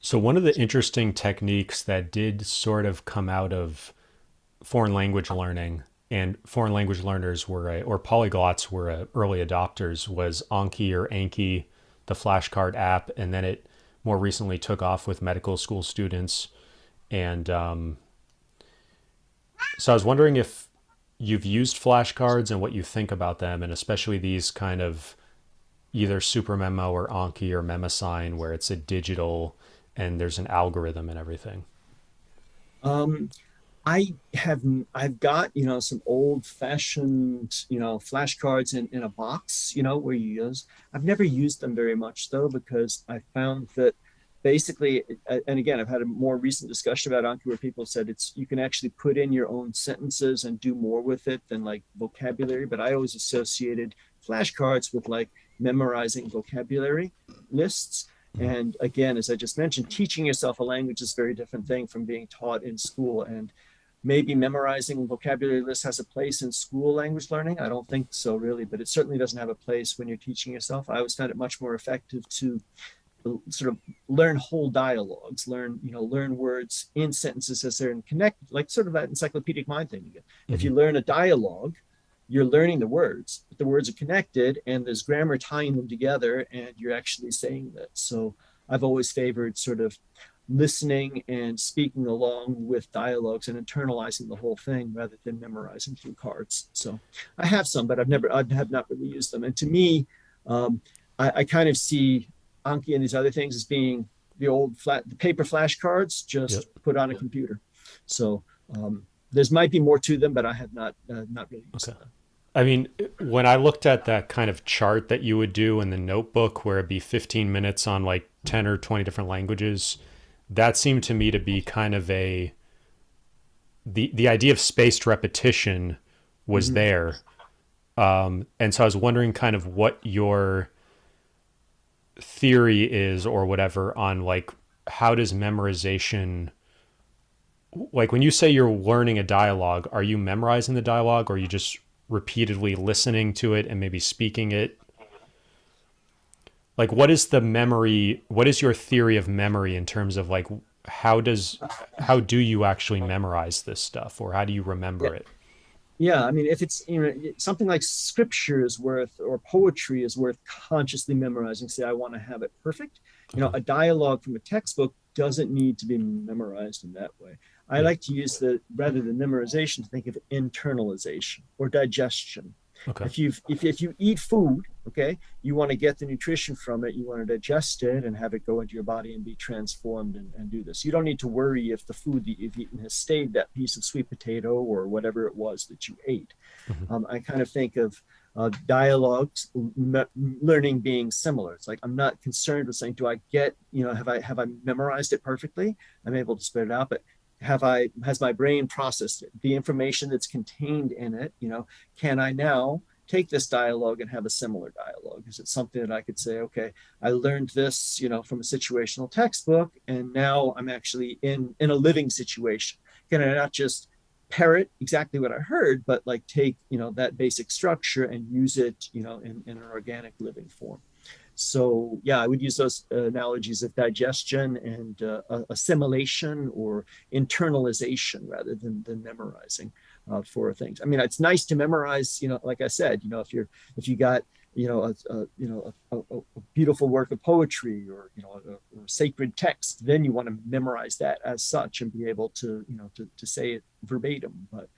So one of the interesting techniques that did sort of come out of foreign language learning, and foreign language learners or polyglots were early adopters, was Anki or Anki, the flashcard app, and then it more recently took off with medical school students. And so I was wondering if you've used flashcards and what you think about them, and especially these kind of either Super Memo or Anki or MemoSign, where it's a digital and there's an algorithm and everything. Um, I have I've got some old fashioned flashcards in a box where you use. I've never used them very much though because I found that basically, and again I've had a more recent discussion about Anki where people said it's you can actually put in your own sentences and do more with it than like vocabulary. But I always associated flashcards with like memorizing vocabulary lists. Mhm. And again, as I just mentioned, teaching yourself a language is a very different thing from being taught in school. And maybe memorizing vocabulary lists has a place in school language learning. I don't think so, really, but it certainly doesn't have a place when you're teaching yourself. I always found it much more effective to sort of learn whole dialogues, learn words in sentences as they're connected, like sort of that encyclopedic mind thing again. If Mhm. you learn a dialogue, you're learning the words, but the words are connected and there's grammar tying them together and you're actually saying that. So I've always favored sort of listening and speaking along with dialogues and internalizing the whole thing rather than memorizing through cards. So I have some, but I have not really used them. And to me, um, I kind of see Anki and these other things as being the paper flashcards Yep. just put on a computer. So there's might be more to them, but I have not really used Okay. them. I mean, when I looked at that kind of chart that you would do in the notebook where it'd be 15 minutes on like 10 or 20 different languages, that seemed to me to be kind of the idea of spaced repetition was Mm-hmm. there. And so I was wondering kind of what your theory is or whatever on like how does memorization, like when you say you're learning a dialogue, are you memorizing the dialogue or are you just repeatedly listening to it and maybe speaking it? Like what is the memory, what is your theory of memory in terms of like how does how do you actually memorize this stuff or how do you Yeah, remember it? yeah. I mean, if it's something like scripture is worth or poetry is worth consciously memorizing. Say, I want to have it perfect. Okay. A dialogue from a textbook doesn't need to be memorized in that way. I Yeah. like to use the rather than memorization to think of internalization or digestion. Okay. If you eat food, okay, you want to get the nutrition from it, you want to digest it and have it go into your body and be transformed and do this. You don't need to worry if the food that you've eaten has stayed that piece of sweet potato or whatever it was that you ate. Mm-hmm. I kind of think of dialogues learning being similar. It's like I'm not concerned with saying, do I get, have I memorized it perfectly? I'm able to spit it out, but has my brain processed it? The information that's contained in it, can I now take this dialogue and have a similar dialogue? Is it something that I could say, okay, I learned this, from a situational textbook, and now I'm actually in a living situation? Can I not just parrot exactly what I heard, but like take that basic structure and use it in an organic living form? So yeah, I would use those analogies of digestion and assimilation or internalization rather than memorizing for things. I mean, it's nice to memorize. Like I said, if you got a beautiful work of poetry or a sacred text, then you want to memorize that as such and be able to to say it verbatim. But